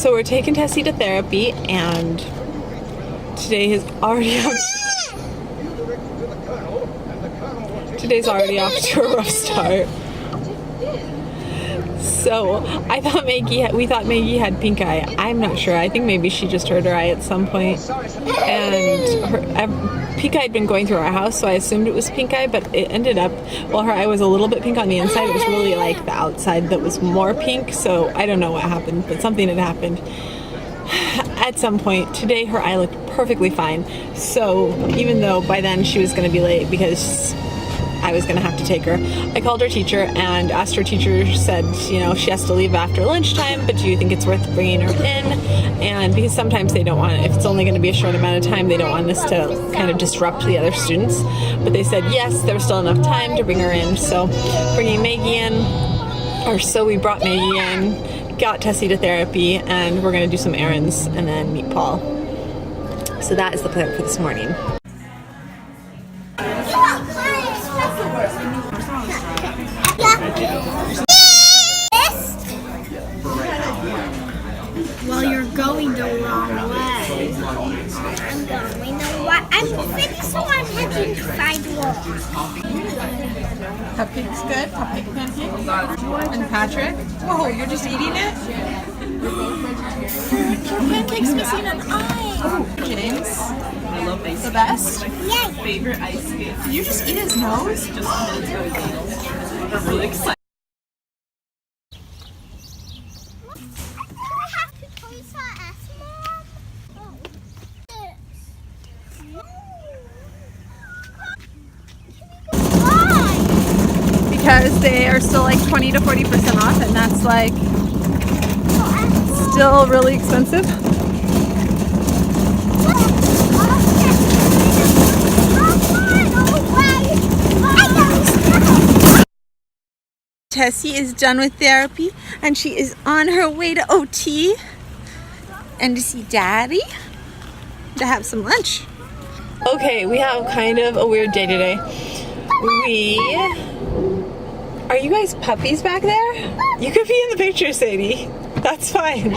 So we're taking Tessie to therapy, and today is already today's already off to a rough start. So we thought Maggie had pink eye. I'm not sure. I think maybe she just hurt her eye at some point. And pink eye had been going through our house, so I assumed it was pink eye, but it ended up, well, her eye was a little bit pink on the inside. It was really like the outside that was more pink, so I don't know what happened, but something had happened. At some point today, her eye looked perfectly fine. So even though by then she was going to be late because I was going to have to take her, I called her teacher and asked her teacher, said, you know, she has to leave after lunchtime, but do you think it's worth bringing her in? And because sometimes they don't want, if it's only going to be a short amount of time, they don't want us to kind of disrupt the other students. But they said yes, there's still enough time to bring her in. So bringing Maggie in, or so we brought Maggie in, got Tessie to therapy, and we're going to do some errands and then meet Paul. So that is the plan for this morning. Well, you're going the wrong way. I'm going the right. I'm thinking so I'm heading to sidewalk. Cupcake's good. Cupcake pancake. And Patrick. Whoa, you're just eating it? Your pancake's missing an eye. James. I love ice The best? Yeah. favorite ice skate. Did you just eat his nose? Just I'm really excited. Because they are still like 20 to 40% off, and that's like still really expensive. Tessie is done with therapy and she is on her way to OT and to see Daddy to have some lunch. Okay, we have kind of a weird day today. Are you guys puppies back there? You could be in the picture, Sadie. That's fine.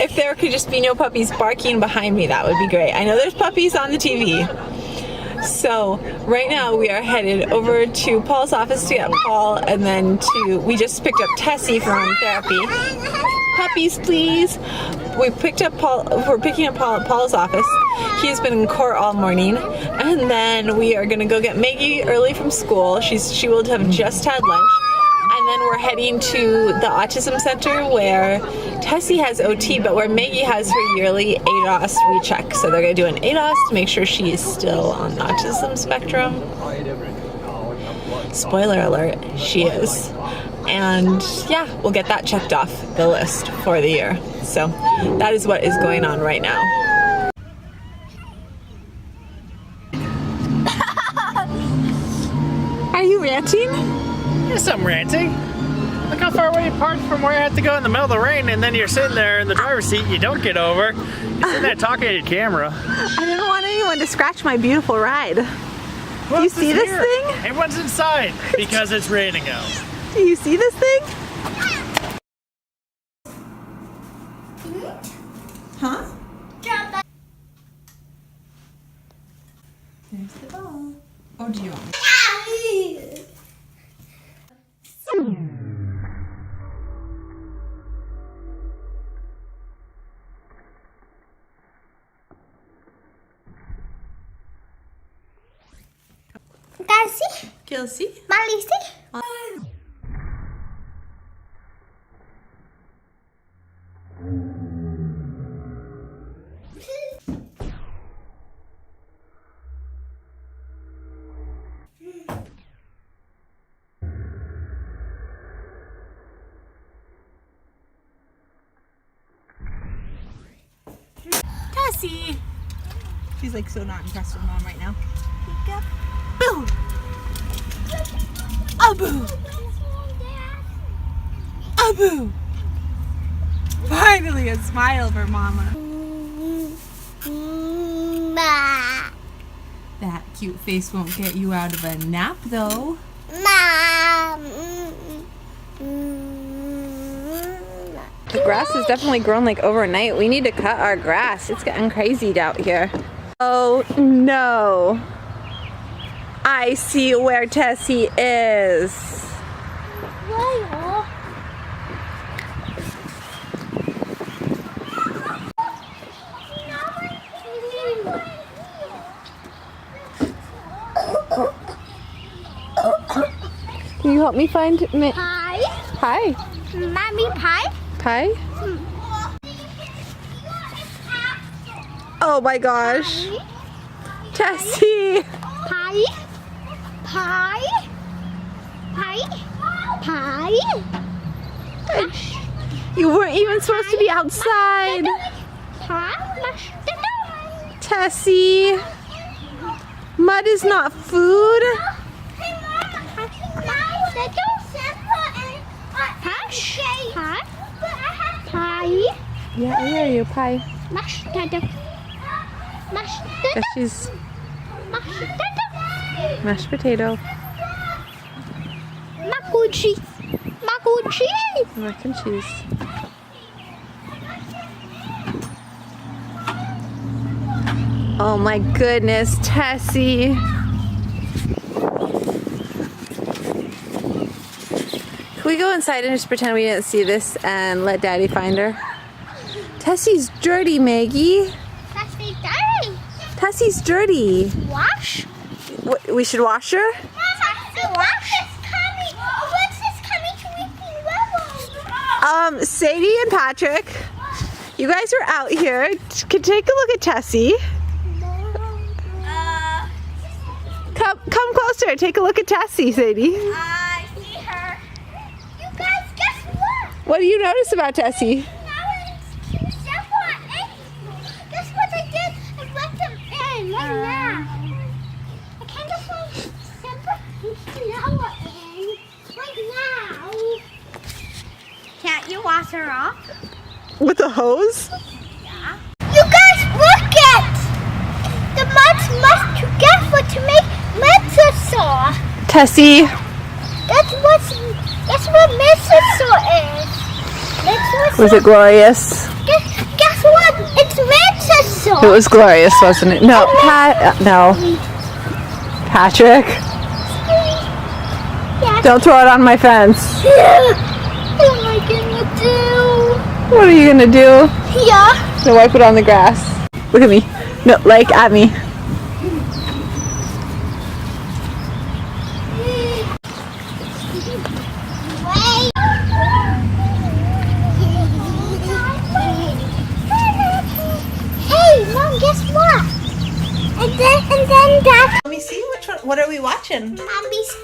If there could just be no puppies barking behind me, that would be great. I know there's puppies on the TV. So right now we are headed over to Paul's office to get Paul, and then we just picked up Tessie from therapy. Puppies, please. We're picking up Paul at Paul's office. He's been in court all morning, and then we are gonna go get Maggie early from school. She will have just had lunch. And then we're heading to the Autism Center where Tessie has OT, but where Maggie has her yearly ADOS recheck. So they're going to do an ADOS to make sure she is still on the autism spectrum. Spoiler alert, she is. And yeah, we'll get that checked off the list for the year. So that is what is going on right now. Are you ranting? Yes, I'm ranting. Look how far away you parked from where you have to go in the middle of the rain, and then you're sitting there in the driver's seat, you don't get over. You're sitting there talking to your camera. I didn't want anyone to scratch my beautiful ride. Do you see this thing? Everyone's inside because it's raining out. Do you see this thing? Huh? There's the ball. Oh, do you want me? Tessie? Kelsey? Malisi? Tessie! She's like so not impressed with Mom right now. Boom! Abu! Abu! Finally a smile for Mama. That cute face won't get you out of a nap though. The grass has definitely grown like overnight. We need to cut our grass. It's getting crazy out here. Oh no. I see where Tessie is. Why? Can you help me find me? Pie. Hi. Mommy pie. Pie? Oh my gosh. Tessie. Pie. Pie. Pie. Pie. You weren't even supposed to be outside. Pie. Tessie. Mud is not food. Yeah, I hear you. Pie. Guess she's mashed potato. Mac and cheese. Oh my goodness, Tessie. Can we go inside and just pretend we didn't see this and let Daddy find her? Tessie's dirty, Maggie. Tessie's dirty. Tessie's dirty. Wash. What, we should wash her? Sadie and Patrick, you guys are out here. Can take a look at Tessie. Come closer. Take a look at Tessie, Sadie. I see her. You guys, guess what? What do you notice about Tessie? Guess what I did? I let them in right now. I kind of want Simba and Noah in right now. Can't you wash her off? With a hose? Yeah. You guys look at the muds must together to make Metasaur. Tessie. That's what Metasaur is. Was it glorious? Guess what? It's Metasaur. It was glorious, wasn't it? No, no. Patrick. Yes. Don't throw it on my fence. What am I gonna do? What are you gonna do? Yeah. No, wipe it on the grass. Look at me. No, like at me. Wait. Hey, Mom, guess what? And then Dad. Let me see which one. What are we watching? Mommy's.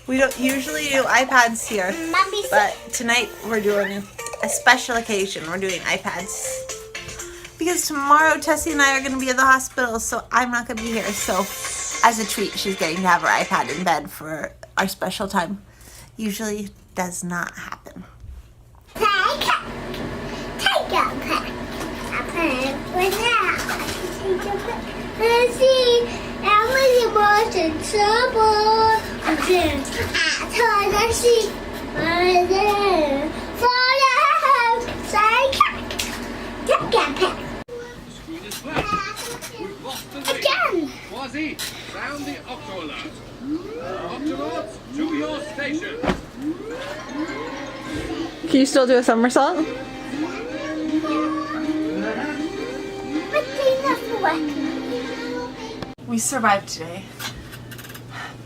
We don't usually do iPads here, Mommy's. but tonight we're doing a special occasion. We're doing iPads because tomorrow Tessie and I are going to be at the hospital, so I'm not going to be here. So as a treat, she's getting to have her iPad in bed for our special time. Usually does not happen. Take a pick. A pick with that. Take a pick. Let's see. Emily was in trouble. And then I told her she was there. For the house. Take a pick. Again. Quasi, sound the octo alert. Octonauts, to your station. Can you still do a somersault? We survived today.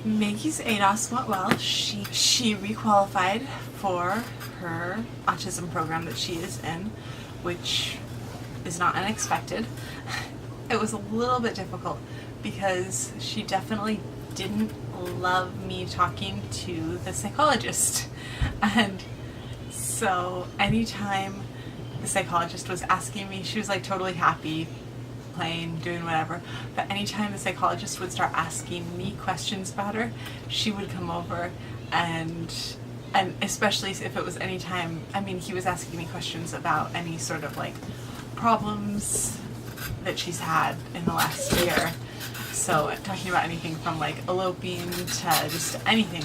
Maggie's ADOS went well. She requalified for her autism program that she is in, which is not unexpected. It was a little bit difficult because she definitely didn't love me talking to the psychologist. And so anytime the psychologist was asking me, she was like totally happy playing, doing whatever, but anytime the psychologist would start asking me questions about her, she would come over and especially if it was any time, I mean, he was asking me questions about any sort of like problems that she's had in the last year. So talking about anything from like eloping to just anything,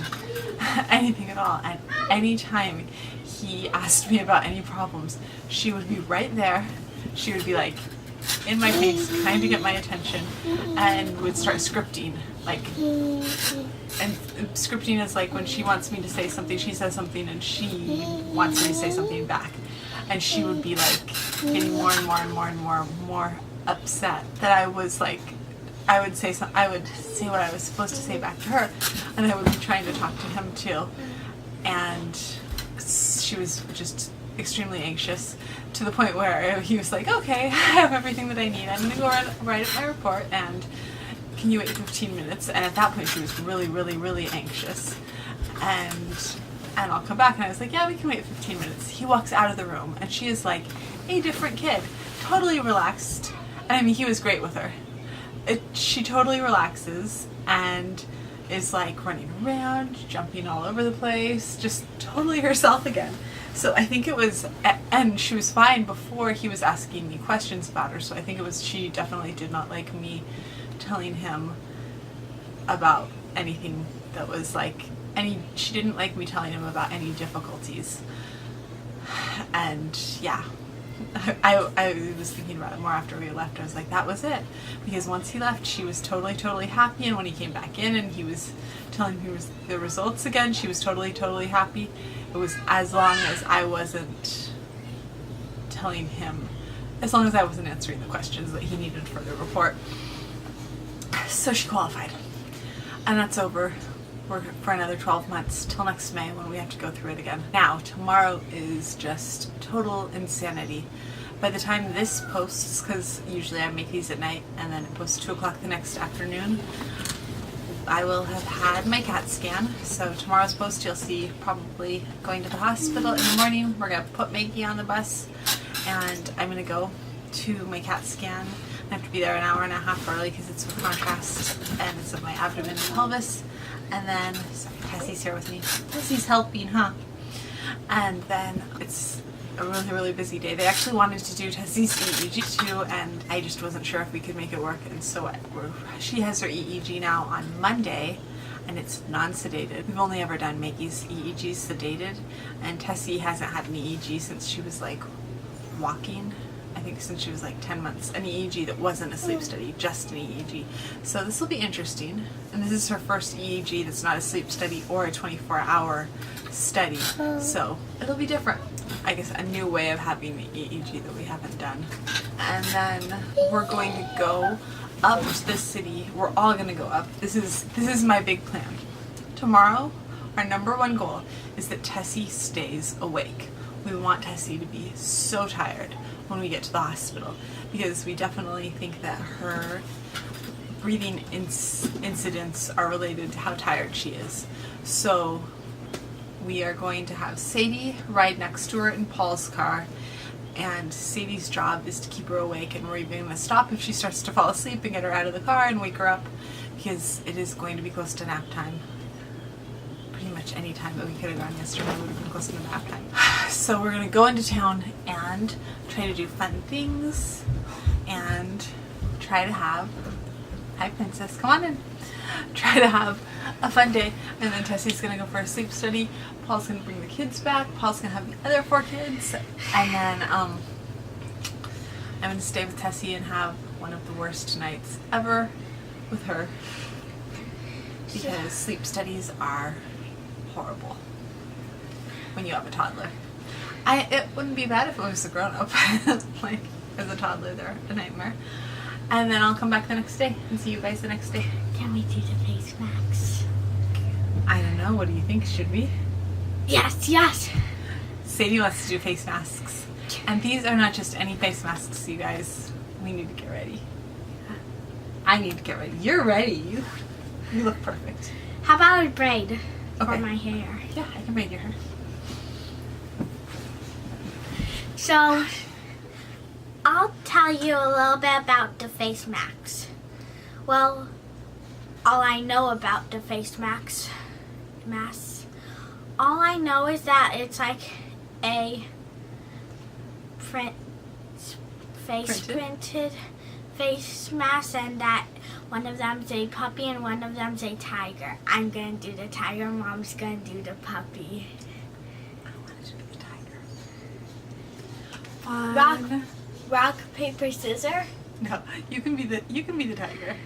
anything at all. And anytime he asked me about any problems, she would be right there. She would be like in my face, trying to get my attention, and would start scripting. Like, and scripting is like when she wants me to say something, she says something, and she wants me to say something back. And she would be like getting more and more and more and more upset that I was like, I would say what I was supposed to say back to her, and I would be trying to talk to him too. And she was just extremely anxious, to the point where he was like, okay, I have everything that I need. I'm going to go write up my report, and can you wait 15 minutes? And at that point she was really, really, really anxious. And I'll come back, and I was like, yeah, we can wait 15 minutes. He walks out of the room, and she is like a different kid, totally relaxed. And I mean, he was great with her. She totally relaxes and is like running around, jumping all over the place, just totally herself again. So I think it was, and she was fine before he was asking me questions about her, so I think it was, she definitely did not like me telling him about anything that was like, she didn't like me telling him about any difficulties. And yeah, I was thinking about it more after we left. I was like, that was it. Because once he left, she was totally, totally happy, and when he came back in and he was telling me the results again, she was totally, totally happy. It was as long as I wasn't telling him, as long as I wasn't answering the questions that he needed for the report. So she qualified. And that's over. We're for another 12 months till next May, when we have to go through it again. Now, tomorrow is just total insanity. By the time this posts, because usually I make these at night and then it posts 2 o'clock the next afternoon, I will have had my CAT scan. So tomorrow's post, you'll see probably going to the hospital in the morning. We're going to put Maggie on the bus, and I'm going to go to my CAT scan. I have to be there an hour and a half early because it's with contrast, and it's of my abdomen and pelvis. And then, sorry, Tessie's here with me. Tessie's helping, huh? And then it's a really, really busy day. They actually wanted to do Tessie's EEG too, and I just wasn't sure if we could make it work. And so she has her EEG now on Monday, and it's non-sedated. We've only ever done Maggie's EEG sedated, and Tessie hasn't had an EEG since she was like walking. I think since she was like 10 months, an EEG that wasn't a sleep study, just an EEG. So this will be interesting. And this is her first EEG that's not a sleep study or a 24-hour study. So it'll be different. I guess a new way of having the EEG that we haven't done. And then we're going to go up to the city. We're all going to go up. This is my big plan. Tomorrow, our #1 goal is that Tessie stays awake. We want Tessie to be so tired when we get to the hospital, because we definitely think that her breathing incidents are related to how tired she is. So we are going to have Sadie ride next to her in Paul's car, and Sadie's job is to keep her awake, and we're even going to stop if she starts to fall asleep and get her out of the car and wake her up, because it is going to be close to nap time. Pretty much any time that we could have gone yesterday would have been close to nap time. So we're going to go into town and try to do fun things and try to have, hi Princess, come on in, try to have a fun day. And then Tessie's going to go for a sleep study. Paul's going to bring the kids back. Paul's going to have the other 4 kids. And then I'm going to stay with Tessie and have one of the worst nights ever with her, because sleep studies are horrible when you have a toddler. It wouldn't be bad if it was a grown-up. Like, as a toddler, they're a nightmare. And then I'll come back the next day and see you guys the next day. Can we do the face masks? I don't know. What do you think? Should we? Yes, yes. Sadie wants to do face masks. And these are not just any face masks, you guys. We need to get ready. I need to get ready. You're ready. You look perfect. How about a braid for Okay. my hair? Yeah, I can braid your hair. So, I'll tell you a little bit about the face masks. Well, all I know about the face masks, all I know is that it's like a printed face masks and that one of them's a puppy and one of them's a tiger. I'm gonna do the tiger. Mom's gonna do the puppy. I wanted to be the tiger. Rock, paper, scissors. No, you can be the tiger.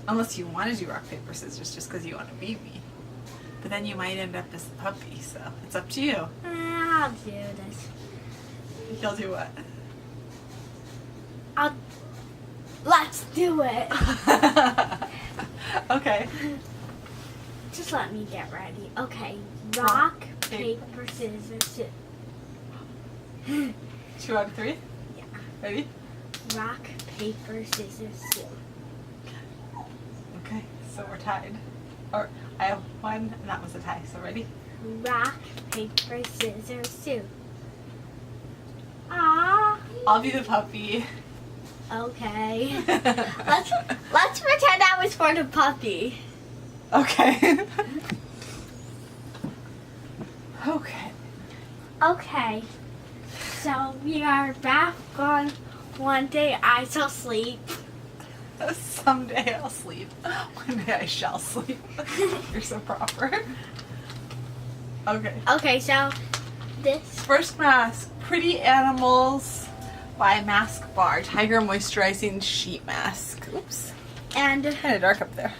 Unless you want to do rock, paper, scissors just because you want to be me. But then you might end up as the puppy, so it's up to you. I'll do this. You'll do what? Let's do it. Okay. Just let me get ready. Okay. Rock, paper, scissors, 2 out of 3? Yeah. Ready? Rock, paper, scissors, shoot. Okay, so we're tied. Or I have 1 and that was a tie, so ready? Rock, paper, scissors, shoot. Ah. I'll be the puppy. Okay. Let's pretend I was for the puppy. Okay. Okay. Okay. So we are back on one day I shall sleep. Someday I'll sleep. One day I shall sleep. You're so proper. Okay. Okay, so this First mask, Pretty Animals by Mask Bar. Tiger Moisturizing Sheet Mask. Oops. and Kind of dark up there.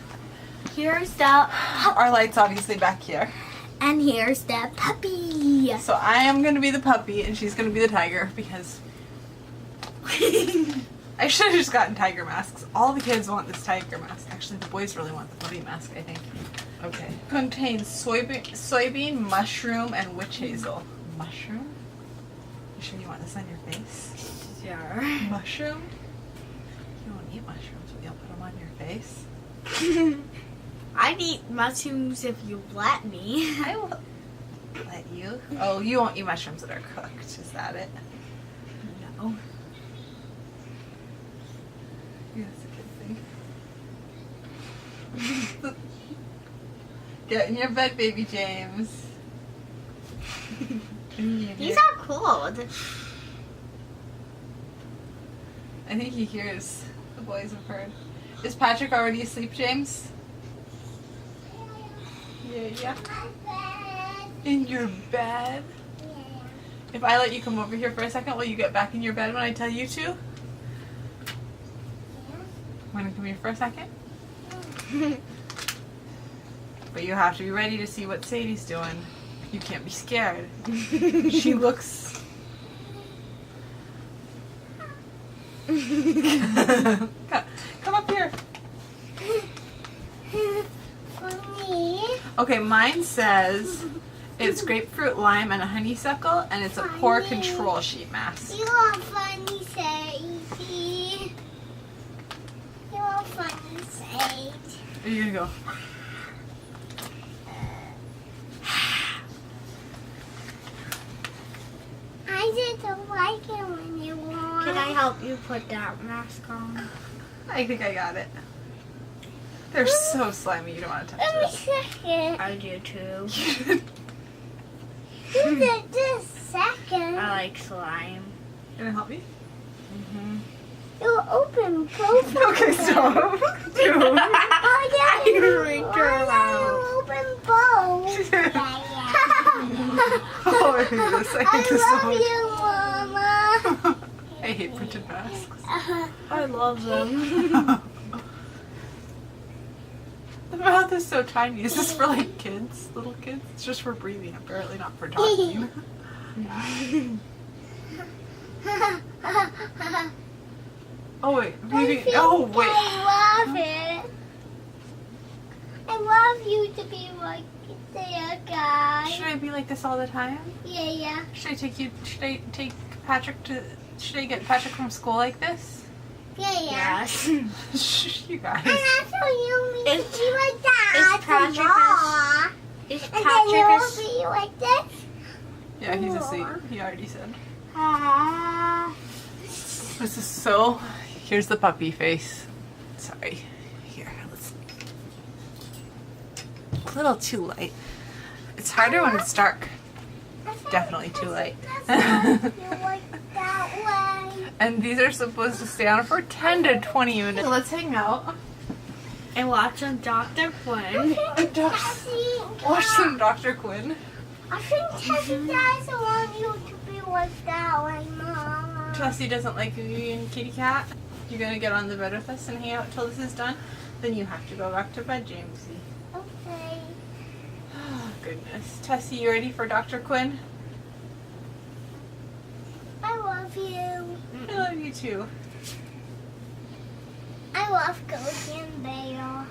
here's the Our light's obviously back here. and here's the puppy. So I am going to be the puppy and she's going to be the tiger because I should have just gotten tiger masks. All the kids want this tiger mask. Actually, the boys really want the puppy mask, I think. Okay. Contains soybean, mushroom, and witch hazel. Mushroom? You sure you want this on your face? Sure. Mushroom? You won't eat mushrooms, but you'll put them on your face. I'd eat mushrooms if you let me. I will let you. Oh, you won't eat mushrooms that are cooked. Is that it? No. Yeah, that's a good thing. Get in your bed, baby James. These are cold. I think he hears. The boys have heard. Is Patrick already asleep, James? Yeah. In your bed? If I let you come over here for a second, will you get back in your bed when I tell you to? Want to come here for a second? But you have to be ready to see what Sadie's doing. You can't be scared. She looks... Come up here. For me. Okay, mine says it's grapefruit, lime, and a honeysuckle, and it's a pore control sheet mask. You are funny, Sadie. You are funny, Sadie. Are you gonna go? I just don't like it when you want. Can I help you put that mask on? I think I got it. They're so slimy, you don't want to touch Let me this. second. I do too. You did this second. I like slime. Gonna help me? You open both. Okay, stop. Dude. Oh yeah, you open both. Oh, I hate this. I hate this so much. I love you, Mama. I hate printed masks. I love them. The mouth is so tiny. Is this for like kids? Little kids? It's just for breathing, apparently not for talking. Oh wait, maybe. Oh wait. I love it. I love you to be like the guy. Should I be like this all the time? Yeah. Should I take Patrick to? Should I get Patrick from school like this? Yeah. Shh, you guys. And that's how you mean to be like that. Is Patrick Is Is and then Patrick you'll be like this. Yeah, he's asleep. He already said. Ah. This is so. Here's the puppy face. Sorry. Here, let's. A little too light. It's harder when it's dark. That's definitely too late. You like that way. And these are supposed to stay on for 10 to 20 minutes. So let's hang out And watch some Dr. Quinn. and watch some Dr. Quinn. I think Tessie doesn't want you to be like that way, Mama. Tessie doesn't like you and kitty cat. You're gonna get on the bed with us and hang out till this is done. Then you have to go back to bed, Jamesy. Okay. Oh goodness. Tessie, you ready for Dr. Quinn? I love you. I love you too. I love Coffee and Bear.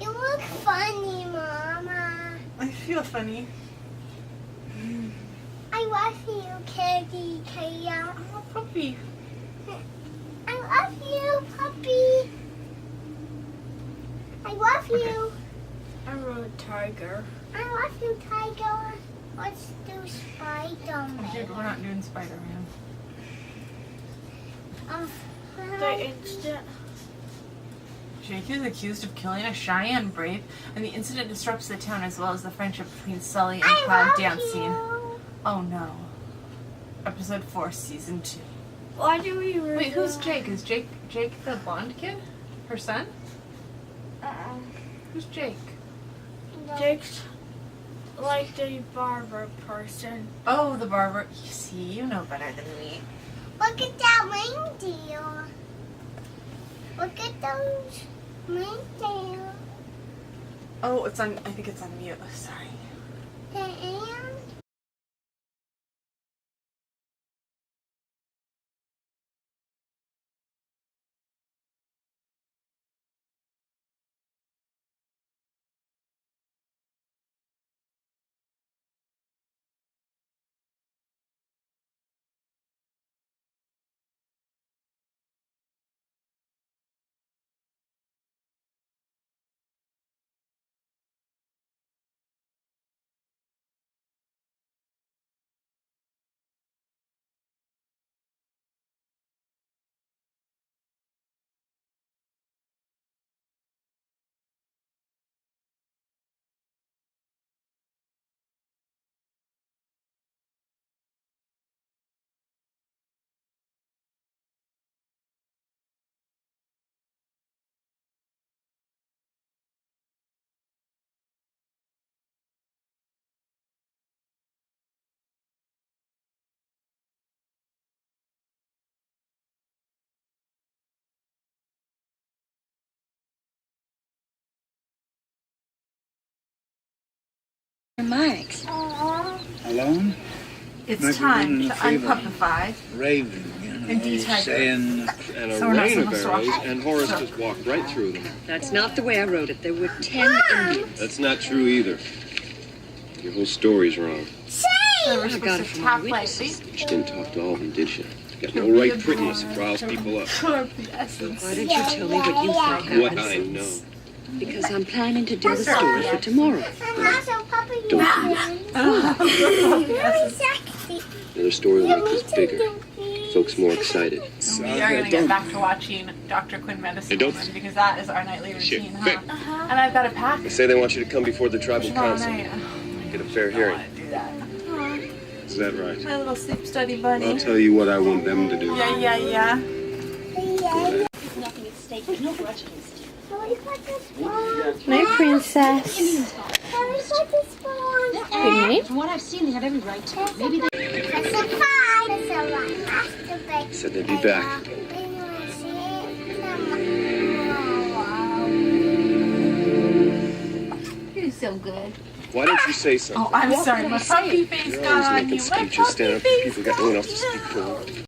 You look funny, Mama. I feel funny. I love you, Kitty Cat. Oh, puppy. I love you, puppy. I love you. I wrote tiger. I love you, Tiger. Let's do Dude, Spider-Man. we're not doing Spider-Man. The instant. Jake is accused of killing a Cheyenne brave, and the incident disrupts the town as well as the friendship between Sully and I Cloud love dancing. you. Oh no. Episode 4, Season 2. Why do we read Wait, who's Jake? Is Jake the blonde kid? Her son? Who's Jake? Jake's like the barber person. Oh, the barber. You see, you know better than me. Look at that reindeer. Look at those reindeer. Oh, it's on. I think it's on mute. Oh, sorry. And Mike's. Alone? It's Maybe time running to a fever. unpuppify. Raving, you know, And detiger. saying And a So we're not rain of supposed to watch arrows, it. and Horace just walked right through them. That's not the way I wrote it. There were 10 Indians. That's not true either. Your whole story's wrong. So we're I got supposed it to from tap my lightly. witnesses. She didn't talk to all of them, did she? You got no right pricking us. It riles people up. Absorb the essence. Why don't you tell me what you think What happens? I know. Because I'm planning to do the story for tomorrow. I'm also Papa you. Very sexy. Another story will make this bigger. Folks more excited. We are going to get back to watching Dr. Quinn Medicine Hey, don't- Woman because that is our nightly Shit, routine, quick. huh? And I've got a pack They say they want you to come before the tribal tomorrow council. night. Get a fair I hearing. want to do that. Is that right? My little sleep study bunny. I'll tell you what I want them to do. Yeah. Nothing at stake. There's no grudge against you. Harry Potter's phone. My princess. Harry Potter's phone. Good night. From what I've seen, they have every right to. Maybe they... That's a five. That's a one. Masturbate. Said they'd be back. You're so good. Why don't you say something? Oh, I'm sorry. My puppy face You're got always on making you. My speeches, puppy standing up for face people who got no one else to speak for.